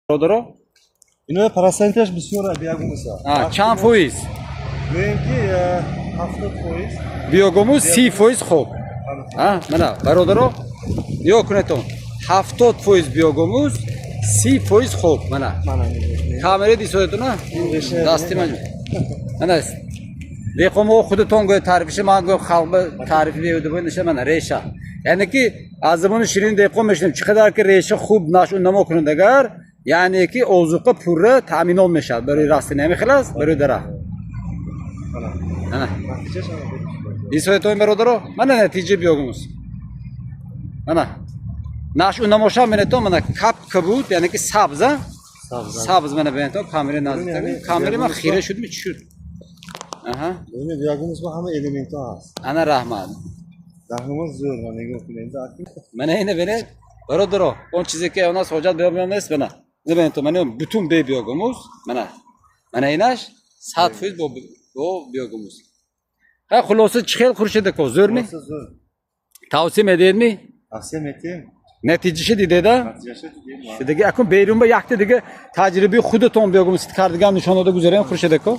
برادرها؟ اینا پرسنتش بسیار بیاگوموس است. چند فویز؟ میگی 70%. بیاگوموس 30% خوب. منه برادرها؟ یا کنتون 70% بیاگوموس 30% خوب منه. کامری دیسویتون نه؟ دستی من. منه. دیگه خودتون گوی تعریفش من گوی خالب تعریف می‌وده بود نشه منه ریشه. یعنی که از زمان شیرین دیگه میشنم چقدر که ریشه خوب نشون نمکنه دگر یعنی که اوزوقه پوره تامین میشه برای راستی نمیخلاص برای دره. نه. دیسویتون برادرها؟ منه نتیجه بیاگوموس. منه. نشون نموشم من تو منه کپ بود یعنی که سبز منه ببین تو کامری نزدیک کامری من خیره شد میشد. ببین بیاگوموس با همه الیمنت ها هست. انا رحمان. رحمان زور من نگاه کنید. من اینه ببین برادرها اون چیزی که اونا سوجات بیاگوموس نیست بنا. ببین تو من بتون بیاگوموس من ایناش 100% با بیاگوموس. خلاصه چخیل خورشید کو زور می؟ توصیه میدید می؟ توصیه میدیم. نتیجهش دیده ده؟ نتیجهش دیدیم. دیگه اکن بیرون با یکت دیگه تجربه خودتون بیاگوموس کردگان نشان داده گذارین خورشید کو؟